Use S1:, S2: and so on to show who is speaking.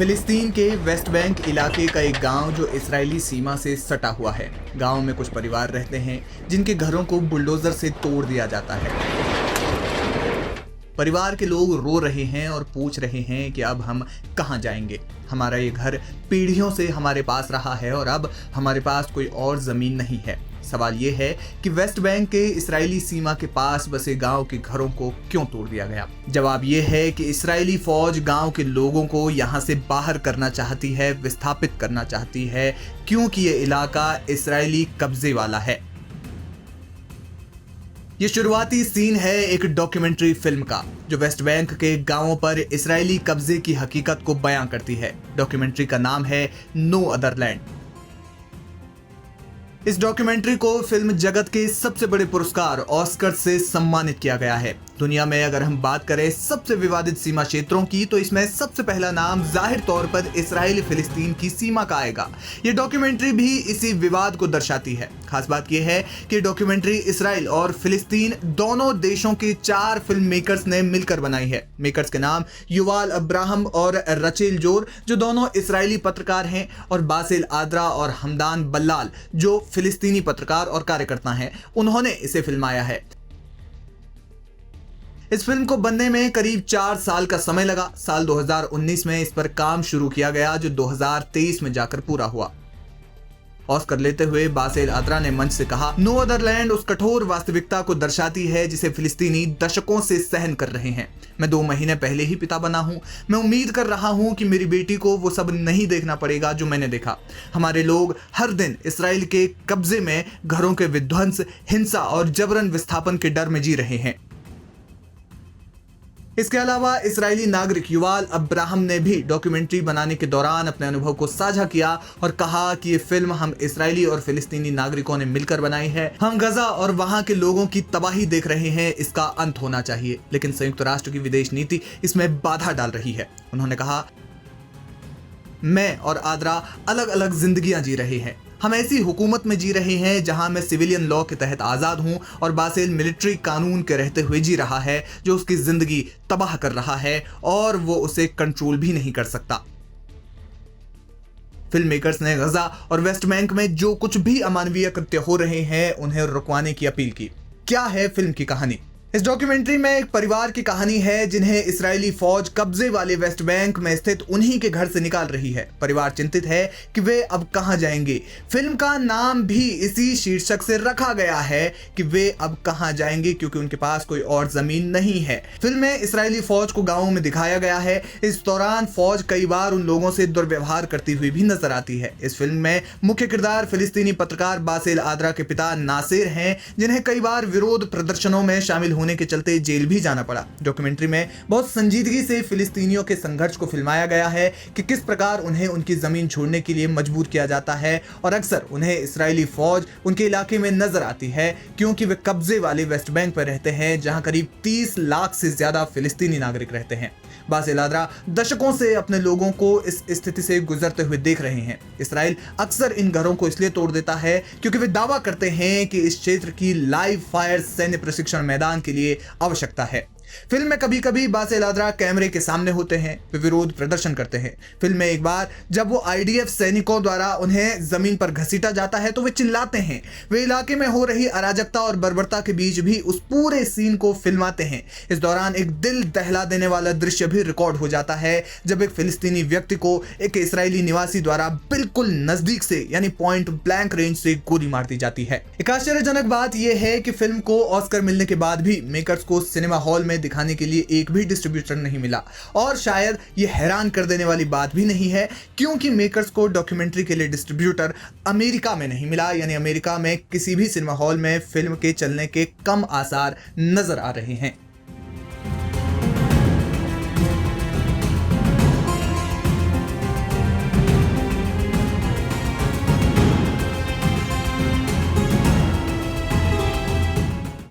S1: फिलिस्तीन के West Bank इलाके का एक गांव जो इजरायली सीमा से सटा हुआ है। गांव में कुछ परिवार रहते हैं जिनके घरों को बुलडोजर से तोड़ दिया जाता है। परिवार के लोग रो रहे हैं और पूछ रहे हैं कि अब हम कहां जाएंगे। हमारा ये घर पीढ़ियों से हमारे पास रहा है और अब हमारे पास कोई और जमीन नहीं है। सवाल ये है कि वेस्ट बैंक के इजरायली सीमा के पास बसे गांव के घरों को क्यों तोड़ दिया गया। जवाब ये है कि इजरायली फौज गांव के लोगों को यहां से बाहर करना चाहती है, विस्थापित करना चाहती है, क्योंकि ये इलाका इजरायली कब्जे वाला है। ये शुरुआती सीन है एक डॉक्यूमेंट्री फिल्म का जो वेस्ट बैंक के गांवों पर इजरायली कब्जे की हकीकत को बयां करती है। डॉक्यूमेंट्री का नाम है नो अदर लैंड। इस डॉक्यूमेंट्री को फिल्म जगत के सबसे बड़े पुरस्कार ऑस्कर से सम्मानित किया गया है। दुनिया में अगर हम बात करें सबसे विवादित सीमा क्षेत्रों की तो इसमें सबसे पहला नाम जाहिर तौर पर इजराइल फिलिस्तीन की सीमा का आएगा। ये डॉक्यूमेंट्री भी इसी विवाद को दर्शाती है। खास बात यह है कि डॉक्यूमेंट्री इजराइल और फिलिस्तीन दोनों देशों के 4 फिल्म मेकर्स ने मिलकर बनाई है। मेकर्स के नाम युवाल अब्राहम और रचेल जोर जो दोनों इजरायली पत्रकार हैं, और बासिल आद्रा और हमदान बल्लाल जो फिलिस्तीनी पत्रकार और कार्यकर्ता हैं, उन्होंने इसे फिल्माया है। इस फिल्म को बनने में करीब 4 साल का समय लगा। साल 2019 में इस पर काम शुरू किया गया जो 2023 में जाकर पूरा हुआ। ऑस्कर लेते हुए बासिल आद्रा ने मंच से कहा, नो अदर लैंड उस कठोर वास्तविकता को दर्शाती है जिसे फिलिस्तीनी दशकों से सहन कर रहे हैं। मैं 2 महीने पहले ही पिता बना हूं। मैं उम्मीद कर रहा हूं कि मेरी बेटी को वो सब नहीं देखना पड़ेगा जो मैंने देखा। हमारे लोग हर दिन इसराइल के कब्जे में घरों के विध्वंस, हिंसा और जबरन विस्थापन के डर में जी रहे हैं। इसके अलावा इजरायली नागरिक युवाल अब्राहम ने भी डॉक्यूमेंट्री बनाने के दौरान अपने अनुभव को साझा किया और कहा कि ये फिल्म हम इजरायली और फिलिस्तीनी नागरिकों ने मिलकर बनाई है। हम गजा और वहां के लोगों की तबाही देख रहे हैं, इसका अंत होना चाहिए, लेकिन संयुक्त राष्ट्र की विदेश नीति इसमें बाधा डाल रही है। उन्होंने कहा, मैं और आद्रा अलग अलग जिंदगियां जी रहे हैं। हम ऐसी हुकूमत में जी रहे हैं जहां मैं सिविलियन लॉ के तहत आज़ाद हूं और बासिल मिलिट्री कानून के रहते हुए जी रहा है जो उसकी जिंदगी तबाह कर रहा है और वो उसे कंट्रोल भी नहीं कर सकता। फिल्म मेकर्स ने गजा और वेस्ट बैंक में जो कुछ भी अमानवीय कृत्य हो रहे हैं उन्हें रुकवाने की अपील की। क्या है फिल्म की कहानी? इस डॉक्यूमेंट्री में एक परिवार की कहानी है जिन्हें इजरायली फौज कब्जे वाले वेस्ट बैंक में स्थित उन्हीं के घर से निकाल रही है। परिवार चिंतित है कि वे अब कहां जाएंगे। फिल्म का नाम भी इसी शीर्षक से रखा गया है कि वे अब कहां जाएंगे, क्योंकि उनके पास कोई और जमीन नहीं है। फिल्म में इजरायली फौज को गांवों में दिखाया गया है। इस दौरान फौज कई बार उन लोगों से दुर्व्यवहार करती हुई भी नजर आती है। इस फिल्म में मुख्य किरदार फिलिस्तीनी पत्रकार बासिल आद्रा के पिता नासिर हैं, जिन्हें कई बार विरोध प्रदर्शनों में शामिल होने के चलते जेल भी जाना पड़ा। डॉक्यूमेंट्री में बहुत संजीदगी से फिलिस्तीनियों के संघर्ष को फिल्माया गया है कि किस प्रकार उन्हें उनकी जमीन छोड़ने के लिए मजबूर किया जाता है, और अक्सर उन्हें इजरायली फौज उनके इलाके में नजर आती है क्योंकि वे कब्जे वाले वेस्ट बैंक पर रहते हैं जहां करीब 30 लाख से ज्यादा फिलिस्तीनी नागरिक रहते हैं। बासिल आद्रा दशकों से अपने लोगों को इस स्थिति से गुजरते हुए देख रहे हैं। इसराइल अक्सर इन घरों को इसलिए तोड़ देता है क्योंकि वे दावा करते हैं कि इस क्षेत्र की लाइव फायर सैन्य प्रशिक्षण मैदान के लिए आवश्यकता है। फिल्म में कभी कभी बासिल आद्रा कैमरे के सामने होते हैं, वे विरोध प्रदर्शन करते हैं। फिल्म में एक बार जब वो आईडीएफ सैनिकों द्वारा उन्हें जमीन पर घसीटा जाता है तो वे चिल्लाते हैं। वे इलाके में हो रही अराजकता और बर्बरता के बीच भी उस पूरे सीन को फिल्माते हैं। इस दौरान एक दिल दहला देने वाला दृश्य भी रिकॉर्ड हो जाता है जब एक फिलिस्तीनी व्यक्ति को एक इजरायली निवासी द्वारा बिल्कुल नजदीक से यानी पॉइंट ब्लैंक रेंज से गोली मार दी जाती है। एक आश्चर्यजनक बात यह है कि फिल्म को ऑस्कर मिलने के बाद भी मेकर्स को सिनेमा हॉल में दिखाने के लिए एक भी डिस्ट्रीब्यूटर नहीं मिला, और शायद ये हैरान कर देने वाली बात भी नहीं है क्योंकि मेकर्स को डॉक्यूमेंट्री के लिए डिस्ट्रीब्यूटर अमेरिका में नहीं मिला। यानी अमेरिका में किसी भी सिनेमा हॉल में फिल्म के चलने के कम आसार नजर आ रहे हैं।